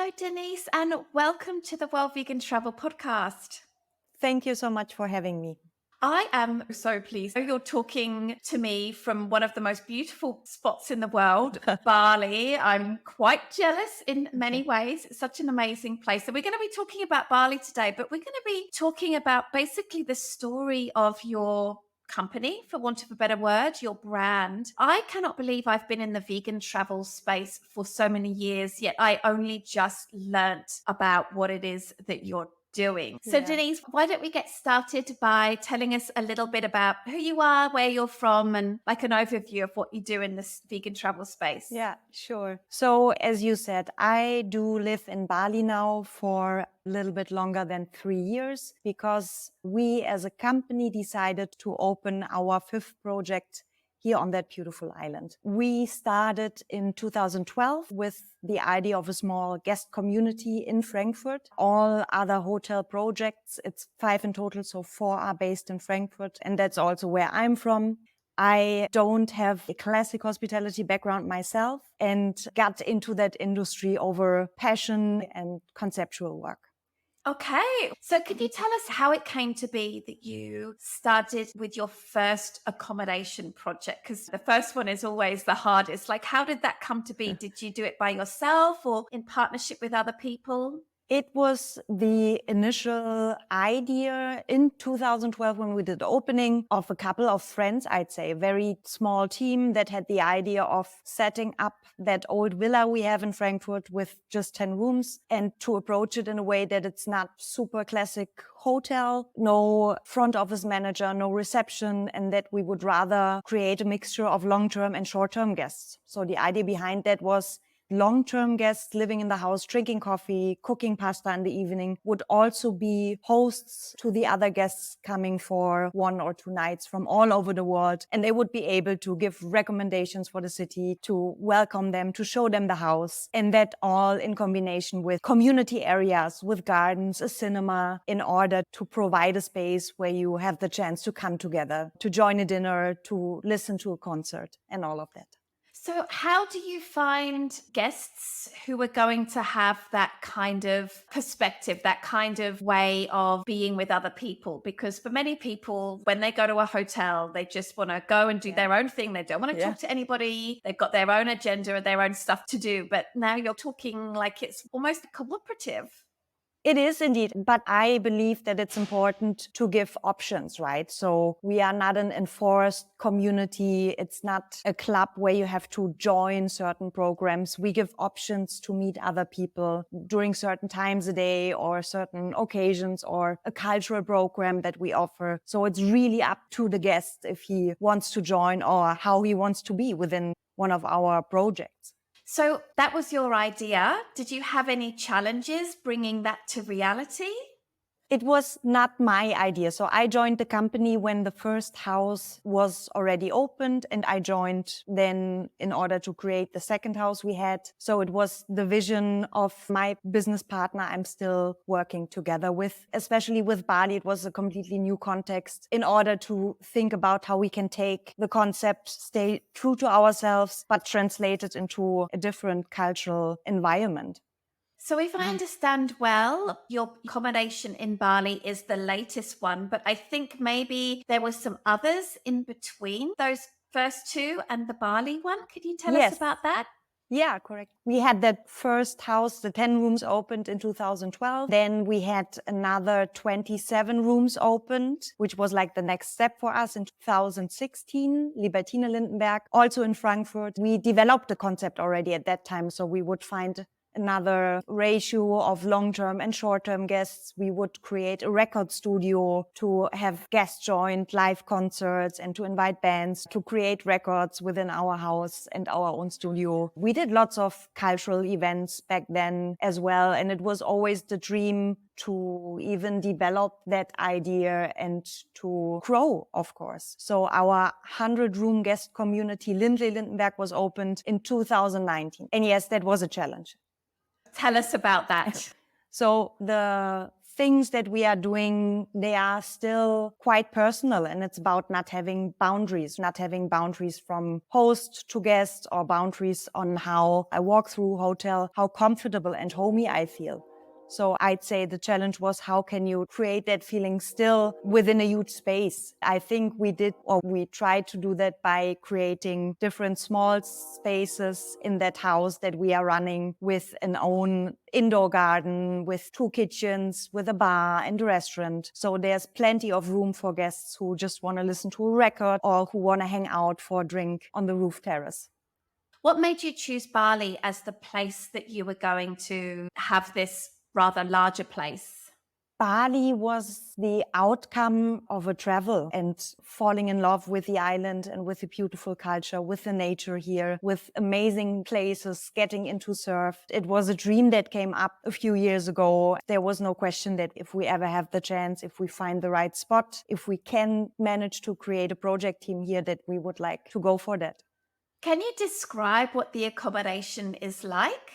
Hello, Denise, and welcome to the World Vegan Travel Podcast. Thank you so much for having me. I am so pleased. You're talking to me from one of the most beautiful spots in the world, Bali. I'm quite jealous in many ways. It's such an amazing place. So we're going to be talking about Bali today, but we're going to be talking about basically the story of your company, for want of a better word, your brand. I cannot believe I've been in the vegan travel space for so many years, yet I only just learnt about what it is that you're doing. So, Yeah. Denise, why don't we get started by telling us a little bit about who you are, where you're from, and like an overview of what you do in this vegan travel space? Yeah, sure. So, as you said, I do live in Bali now for a little bit longer than 3 years because we as a company decided to open our fifth project here on that beautiful island. We started in 2012 with the idea of a small guest community in Frankfurt. All other hotel projects, it's 5 in total, so 4 are based in Frankfurt, and that's also where I'm from. I don't have a classic hospitality background myself and got into that industry over passion and conceptual work. Okay. So could you tell us how it came to be that you started with your first accommodation project? Because the first one is always the hardest. Like, how did that come to be? Did you do it by yourself or in partnership with other people? It was the initial idea in 2012 when we did the opening of a couple of friends, I'd say a very small team that had the idea of setting up that old villa we have in Frankfurt with just 10 rooms and to approach it in a way that it's not super classic hotel, no front office manager, no reception, and that we would rather create a mixture of long-term and short-term guests. So the idea behind that was long-term guests living in the house, drinking coffee, cooking pasta in the evening would also be hosts to the other guests coming for 1 or 2 nights from all over the world. And they would be able to give recommendations for the city, to welcome them, to show them the house. And that all in combination with community areas, with gardens, a cinema, in order to provide a space where you have the chance to come together, to join a dinner, to listen to a concert and all of that. So, how do you find guests who are going to have that kind of perspective, that kind of way of being with other people? Because for many people, when they go to a hotel, they just want to go and do their own thing. They don't want to talk to anybody. They've got their own agenda and their own stuff to do. But now you're talking like it's almost cooperative. It is indeed, but I believe that it's important to give options, right? So we are not an enforced community. It's not a club where you have to join certain programs. We give options to meet other people during certain times a day or certain occasions or a cultural program that we offer. So it's really up to the guest if he wants to join or how he wants to be within one of our projects. So that was your idea. Did you have any challenges bringing that to reality? It was not my idea. So I joined the company when the first house was already opened, and I joined then in order to create the second house we had. So it was the vision of my business partner I'm still working together with, especially with Bali. It was a completely new context in order to think about how we can take the concept, stay true to ourselves, but translate it into a different cultural environment. So, if I understand well, your accommodation in Bali is the latest one, but I think maybe there were some others in between those first two and the Bali one. Could you tell us about that? Yeah, correct. We had that first house, the 10 rooms opened in 2012. Then we had another 27 rooms opened, which was like the next step for us in 2016, Libertine Lindenberg, also in Frankfurt. We developed the concept already at that time, so we would find another ratio of long-term and short-term guests. We would create a record studio to have guest joined live concerts and to invite bands to create records within our house and our own studio. We did lots of cultural events back then as well. And it was always the dream to even develop that idea and to grow, of course. So our 100-room guest community, Lindley Lindenberg, was opened in 2019. And yes, that was a challenge. Tell us about that. So the things that we are doing, they are still quite personal, and it's about not having boundaries from host to guest, or boundaries on how I walk through hotel, how comfortable and homey I feel. So I'd say the challenge was, how can you create that feeling still within a huge space? I think we tried to do that by creating different small spaces in that house that we are running, with an own indoor garden, with 2 kitchens, with a bar and a restaurant. So there's plenty of room for guests who just want to listen to a record or who want to hang out for a drink on the roof terrace. What made you choose Bali as the place that you were going to have this rather larger place? Bali was the outcome of a travel and falling in love with the island and with the beautiful culture, with the nature here, with amazing places, getting into surf. It was a dream that came up a few years ago. There was no question that if we ever have the chance, if we find the right spot, if we can manage to create a project team here, that we would like to go for that. Can you describe what the accommodation is like?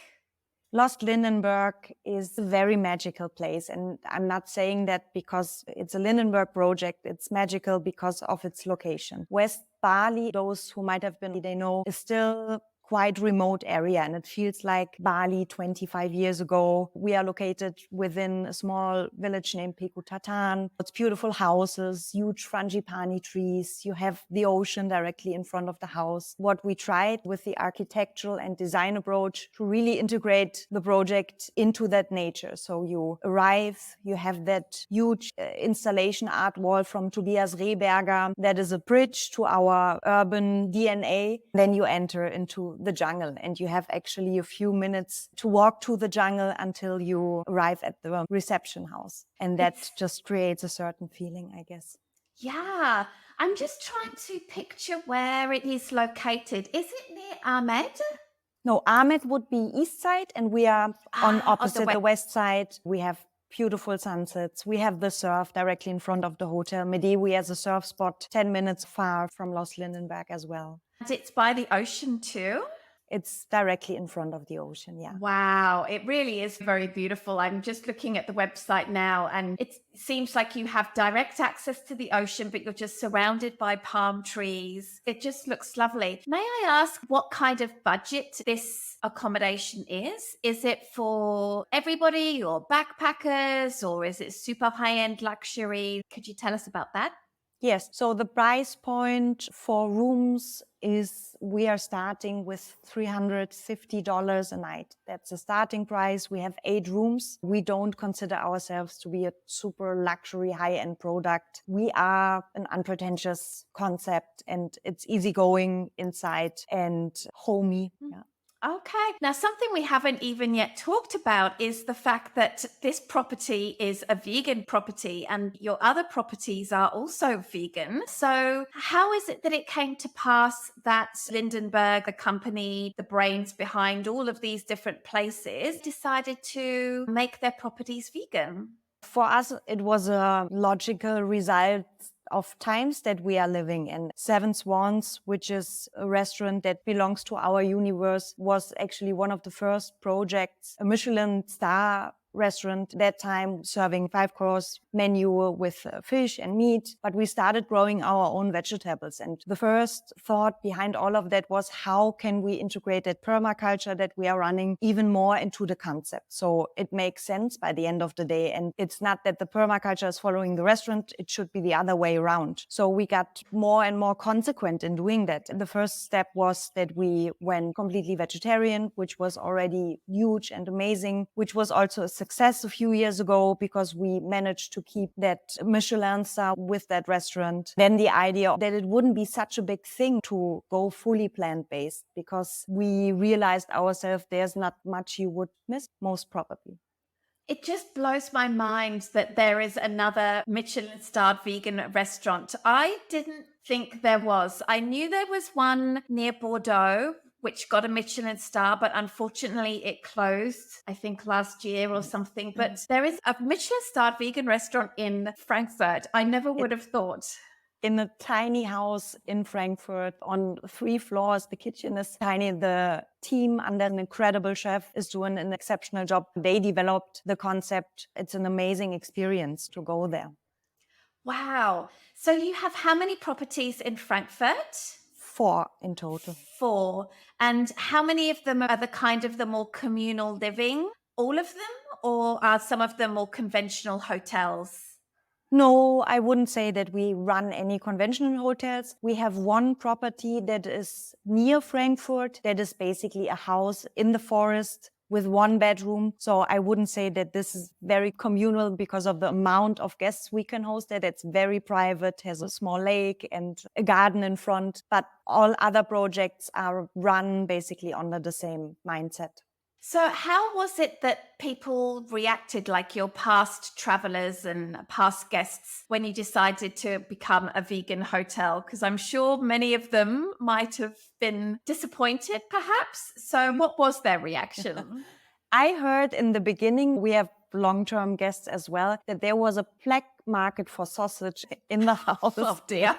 Lost Lindenberg is a very magical place. And I'm not saying that because it's a Lindenberg project, it's magical because of its location. West Bali, those who might have been, they know, is still quite remote area, and it feels like Bali 25 years ago. We are located within a small village named Pekutatan. It's beautiful houses, huge frangipani trees. You have the ocean directly in front of the house. What we tried with the architectural and design approach to really integrate the project into that nature. So you arrive, you have that huge installation art wall from Tobias Rehberger that is a bridge to our urban DNA. Then you enter into the jungle, and you have actually a few minutes to walk to the jungle until you arrive at the reception house. And that just creates a certain feeling, I guess. Yeah, I'm just trying to picture where it is located. Is it near Ahmed? No, Ahmed would be east side, and we are on opposite the west side. We have beautiful sunsets. We have the surf directly in front of the hotel. Medewi has a surf spot 10 minutes far from Lost Lindenberg as well. And it's by the ocean too? It's directly in front of the ocean, yeah. Wow, it really is very beautiful. I'm just looking at the website now, and it seems like you have direct access to the ocean, but you're just surrounded by palm trees. It just looks lovely. May I ask what kind of budget this accommodation is? Is it for everybody or backpackers, or is it super high-end luxury? Could you tell us about that? Yes. So the price point for rooms is, we are starting with $350 a night. That's the starting price. We have 8 rooms. We don't consider ourselves to be a super luxury high-end product. We are an unpretentious concept, and it's easygoing inside and homey. Yeah. Okay. Now, something we haven't even yet talked about is the fact that this property is a vegan property and your other properties are also vegan. So how is it that it came to pass that Lindenberg, the company, the brains behind all of these different places, decided to make their properties vegan? For us, it was a logical result of times that we are living in. SWANS, which is a restaurant that belongs to our universe, was actually one of the first projects, a Michelin star restaurant that time, serving 5-course menu with fish and meat. But we started growing our own vegetables. And the first thought behind all of that was, how can we integrate that permaculture that we are running even more into the concept? So it makes sense by the end of the day. And it's not that the permaculture is following the restaurant. It should be the other way around. So we got more and more consequent in doing that. And the first step was that we went completely vegetarian, which was already huge and amazing, which was also a success a few years ago because we managed to keep that Michelin star with that restaurant. Then the idea that it wouldn't be such a big thing to go fully plant-based, because we realized ourselves there's not much you would miss, most probably. It just blows my mind that there is another Michelin-starred vegan restaurant. I didn't think there was. I knew there was one near Bordeaux, which got a Michelin star, but unfortunately it closed, I think last year or something. But there is a Michelin-starred vegan restaurant in Frankfurt. I never would have thought. in a tiny house in Frankfurt on 3 floors. The kitchen is tiny. The team under an incredible chef is doing an exceptional job. They developed the concept. It's an amazing experience to go there. Wow. So you have how many properties in Frankfurt? 4 in total. 4. And how many of them are the kind of the more communal living? All of them? Or are some of them more conventional hotels? No, I wouldn't say that we run any conventional hotels. We have one property that is near Frankfurt that is basically a house in the forest with 1 bedroom. So I wouldn't say that this is very communal because of the amount of guests we can host there. It's very private, has a small lake and a garden in front. But all other projects are run basically under the same mindset. So how was it that people reacted, like your past travelers and past guests, when you decided to become a vegan hotel? Because I'm sure many of them might have been disappointed, perhaps. So what was their reaction? I heard in the beginning, we have long-term guests as well, that there was a black market for sausage in the house. Oh dear.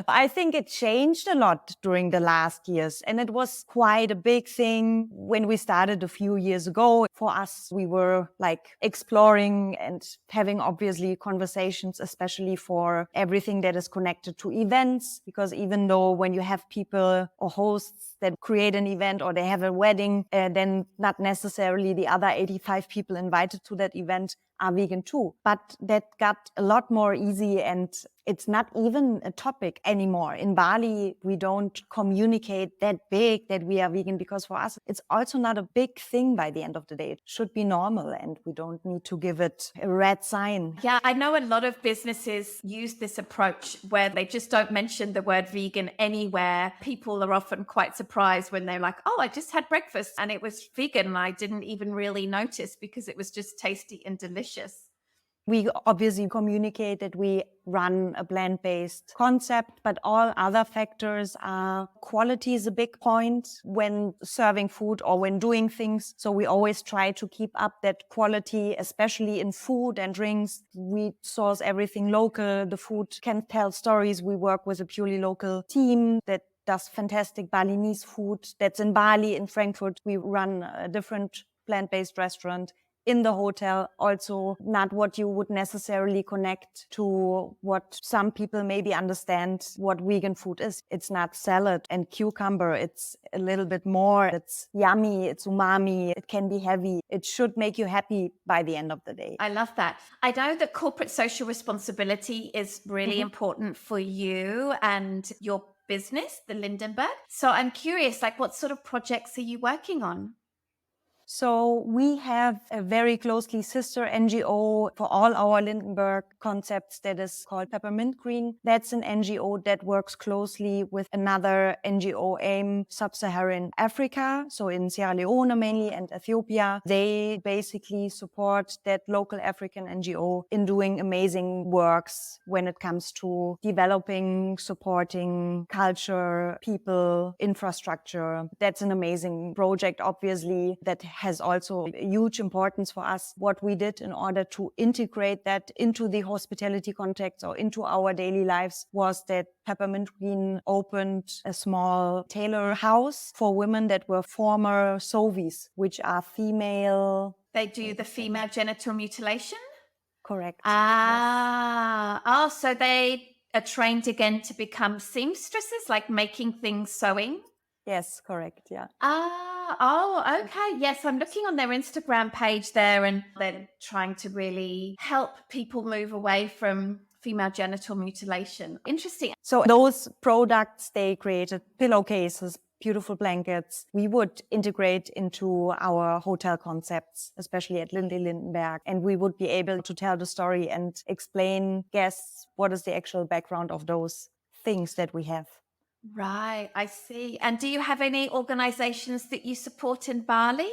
I think it changed a lot during the last years, and it was quite a big thing when we started a few years ago. For us, we were like exploring and having obviously conversations, especially for everything that is connected to events, because even though when you have people or hosts that create an event or they have a wedding, then not necessarily the other 85 people invited to that event are vegan too. But that got a lot more easy, and it's not even a topic anymore. In Bali, we don't communicate that big that we are vegan, because for us, it's also not a big thing by the end of the day. It should be normal, and we don't need to give it a red sign. Yeah, I know a lot of businesses use this approach where they just don't mention the word vegan anywhere. People are often quite surprised when they're like, oh, I just had breakfast and it was vegan and I didn't even really notice because it was just tasty and delicious. We obviously communicate that we run a plant-based concept, but all other factors are quality is a big point when serving food or when doing things. So we always try to keep up that quality, especially in food and drinks. We source everything local. The food can tell stories. We work with a purely local team that does fantastic Balinese food. That's in Bali. In Frankfurt, we run a different plant-based restaurant in the hotel, also not what you would necessarily connect to what some people maybe understand what vegan food is. It's not salad and cucumber. It's a little bit more. It's yummy. It's umami. It can be heavy. It should make you happy by the end of the day. I love that. I know that corporate social responsibility is really important for you and your business, the Lindenberg. So I'm curious, like what sort of projects are you working on? So we have a very closely sister NGO for all our Lindenberg concepts that is called Peppermint Green. That's an NGO that works closely with another NGO AIM Sub-Saharan Africa, so in Sierra Leone mainly and Ethiopia. They basically support that local African NGO in doing amazing works when it comes to developing, supporting culture, people, infrastructure. That's an amazing project, obviously, that has also a huge importance for us. What we did in order to integrate that into the hospitality context or into our daily lives was that Peppermint Green opened a small tailor house for women that were former SOVs, which are female. They do the female genital mutilation? Correct. So they are trained again to become seamstresses, like making things sewing? Yes, correct. Yeah. Okay. Yes, I'm looking on their Instagram page there, and they're trying to really help people move away from female genital mutilation. Interesting. So those products, they created pillowcases, beautiful blankets. We would integrate into our hotel concepts, especially at Lindenberg, and we would be able to tell the story and explain guests what is the actual background of those things that we have. Right, I see. And do you have any organizations that you support in Bali?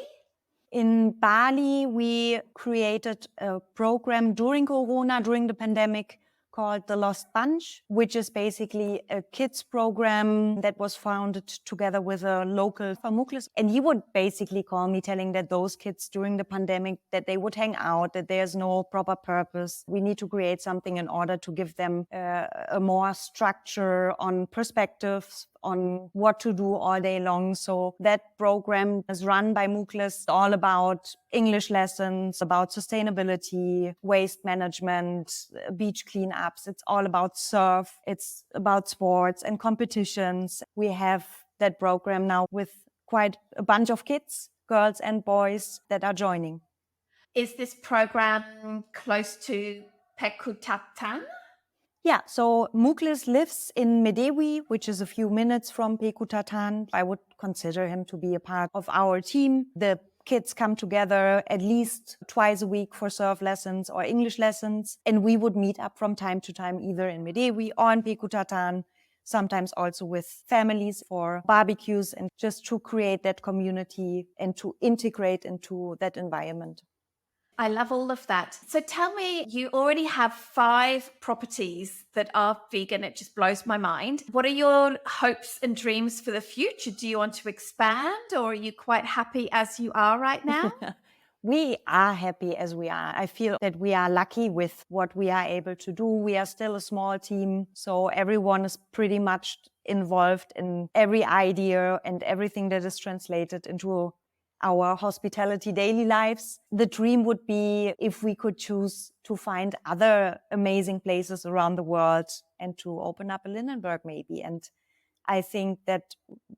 In Bali, we created a program during Corona, during the pandemic, called The Lost Bunch, which is basically a kids program that was founded together with a local Muklis. And he would basically call me telling that those kids during the pandemic, that they would hang out, that there's no proper purpose. We need to create something in order to give them a more structure on perspectives, on what to do all day long. So that program is run by Muklis, all about English lessons, about sustainability, waste management, beach cleanups. It's all about surf. It's about sports and competitions. We have that program now with quite a bunch of kids, girls and boys, that are joining. Is this program close to Pekutatan? Yeah, so Muklis lives in Medewi, which is a few minutes from Pekutatan. I would consider him to be a part of our team. The kids come together at least twice a week for surf lessons or English lessons. And we would meet up from time to time, either in Medewi or in Pekutatan, sometimes also with families for barbecues, and just to create that community and to integrate into that environment. I love all of that. So tell me, you already have 5 properties that are vegan. It just blows my mind. What are your hopes and dreams for the future? Do you want to expand, or are you quite happy as you are right now? We are happy as we are. I feel that we are lucky with what we are able to do. We are still a small team, so everyone is pretty much involved in every idea and everything that is translated into our hospitality daily lives. The dream would be if we could choose to find other amazing places around the world and to open up a Lindenberg maybe. And I think that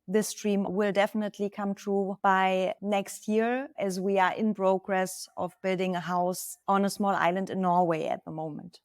this dream will definitely come true by next year, as we are in progress of building a house on a small island in Norway at the moment.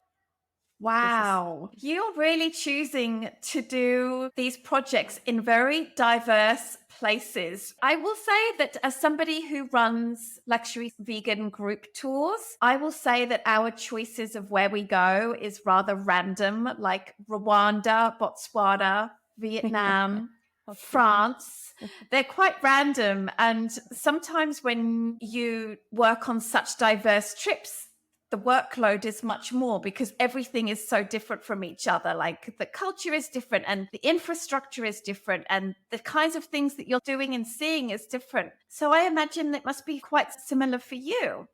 Wow. You're really choosing to do these projects in very diverse places. I will say that as somebody who runs luxury vegan group tours, I will say that our choices of where we go is rather random, like Rwanda, Botswana, Vietnam, France. They're quite random. And sometimes when you work on such diverse trips, the workload is much more because everything is so different from each other. Like the culture is different and the infrastructure is different and the kinds of things that you're doing and seeing is different. So I imagine it must be quite similar for you.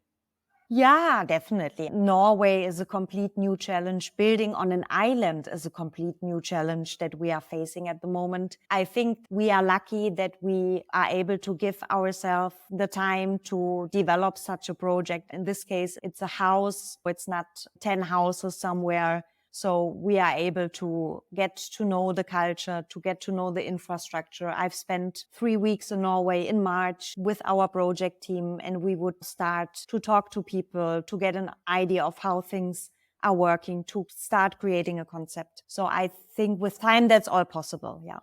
Yeah, definitely. Norway is a complete new challenge. Building on an island is a complete new challenge that we are facing at the moment. I think we are lucky that we are able to give ourselves the time to develop such a project. In this case, it's a house. It's not 10 houses somewhere. So we are able to get to know the culture, to get to know the infrastructure. I've spent 3 weeks in Norway in March with our project team, and we would start to talk to people to get an idea of how things are working, to start creating a concept. So I think with time, that's all possible. Yeah.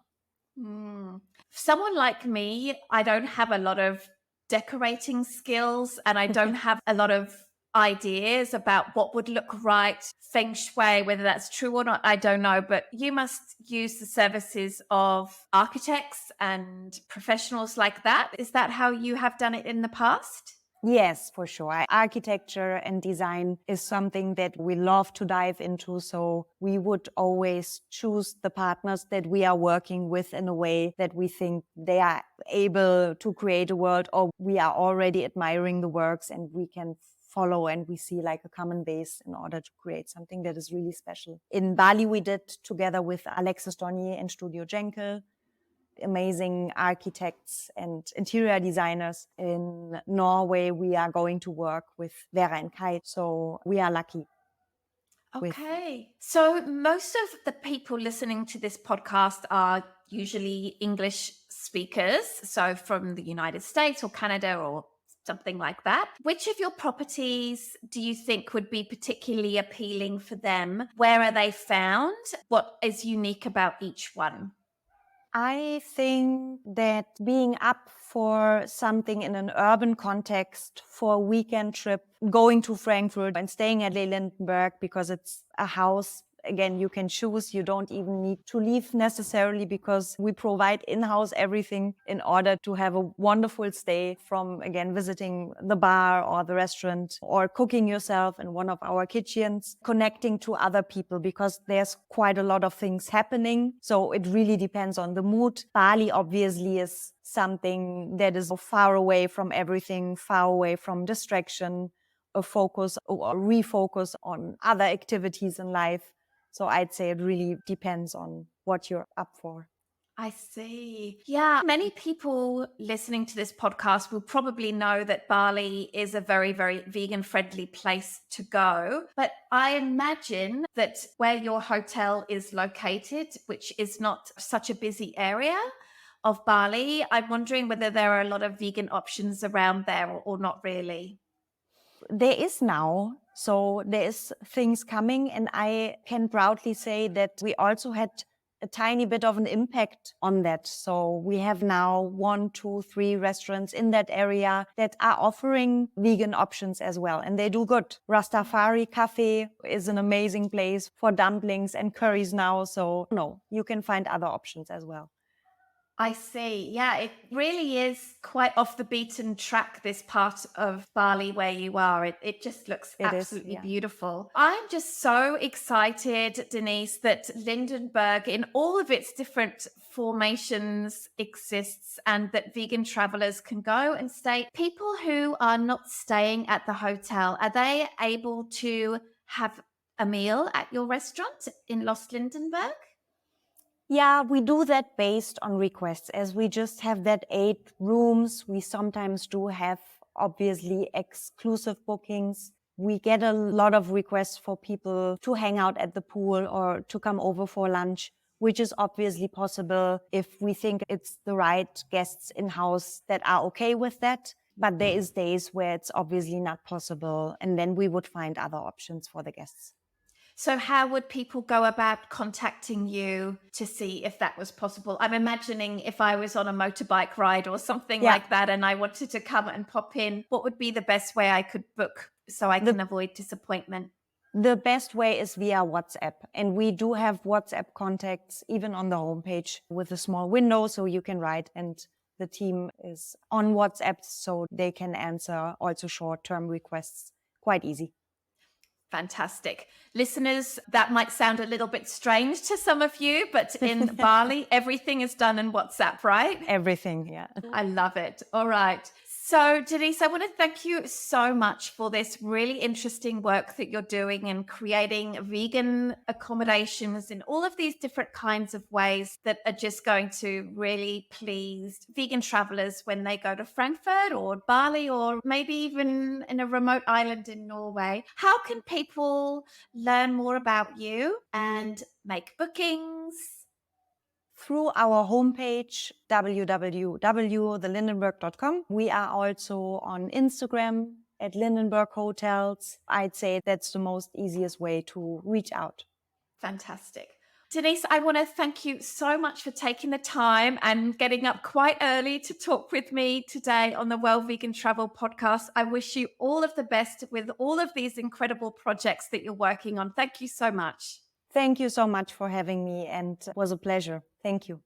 Someone like me, I don't have a lot of decorating skills and I don't have a lot of ideas about what would look right, feng shui, whether that's true or not, I don't know. But you must use the services of architects and professionals like that. Is that how you have done it in the past? Yes, for sure. Architecture and design is something that we love to dive into. So we would always choose the partners that we are working with in a way that we think they are able to create a world, or we are already admiring the works and we can follow and we see like a common base in order to create something that is really special. In Bali, we did together with Alexis Donnier and Studio Jenkel, amazing architects and interior designers. In Norway, we are going to work with Vera and Kai. So we are lucky. Okay. So most of the people listening to this podcast are usually English speakers. So from the United States or Canada or something like that. Which of your properties do you think would be particularly appealing for them? Where are they found? What is unique about each one? I think that being up for something in an urban context, for a weekend trip, going to Frankfurt and staying at Lindenberg because it's a house again, you can choose. You don't even need to leave necessarily, because we provide in-house everything in order to have a wonderful stay, from, again, visiting the bar or the restaurant, or cooking yourself in one of our kitchens, connecting to other people, because there's quite a lot of things happening. So it really depends on the mood. Bali obviously is something that is far away from everything, far away from distraction, a focus or refocus on other activities in life. So I'd say it really depends on what you're up for. I see. Yeah. Many people listening to this podcast will probably know that Bali is a very, very vegan friendly place to go. But I imagine that where your hotel is located, which is not such a busy area of Bali, I'm wondering whether there are a lot of vegan options around there or not really. There is now. So there is things coming, and I can proudly say that we also had a tiny bit of an impact on that. So we have now 1, 2, 3 restaurants in that area that are offering vegan options as well. And they do good. Rastafari Cafe is an amazing place for dumplings and curries now. So no, you can find other options as well. I see. Yeah, it really is quite off the beaten track, this part of Bali where you are. It just looks It is, absolutely yeah. beautiful. I'm just so excited, Denise, that Lindenberg, in all of its different formations, exists, and that vegan travelers can go and stay. People who are not staying at the hotel, are they able to have a meal at your restaurant in Los Lindenberg? Yeah, we do that based on requests. As we just have that 8 rooms, we sometimes do have obviously exclusive bookings. We get a lot of requests for people to hang out at the pool or to come over for lunch, which is obviously possible if we think it's the right guests in-house that are okay with that. But there is days where it's obviously not possible, and then we would find other options for the guests. So how would people go about contacting you to see if that was possible? I'm imagining if I was on a motorbike ride or something Yeah. like that and I wanted to come and pop in, what would be the best way I could book so I can avoid disappointment? The best way is via WhatsApp. And we do have WhatsApp contacts even on the homepage with a small window, so you can write, and the team is on WhatsApp, so they can answer also short-term requests quite easy. Fantastic. Listeners, that might sound a little bit strange to some of you, but in Bali, everything is done in WhatsApp, right? Everything, yeah. I love it. All right. So, Denise, I want to thank you so much for this really interesting work that you're doing in creating vegan accommodations in all of these different kinds of ways that are just going to really please vegan travelers when they go to Frankfurt or Bali or maybe even in a remote island in Norway. How can people learn more about you and make bookings? Through our homepage, www.thelindenberg.com. We are also on Instagram at Lindenberg Hotels. I'd say that's the most easiest way to reach out. Fantastic. Denise, I want to thank you so much for taking the time and getting up quite early to talk with me today on the Well Vegan Travel podcast. I wish you all of the best with all of these incredible projects that you're working on. Thank you so much. Thank you so much for having me, and it was a pleasure. Thank you.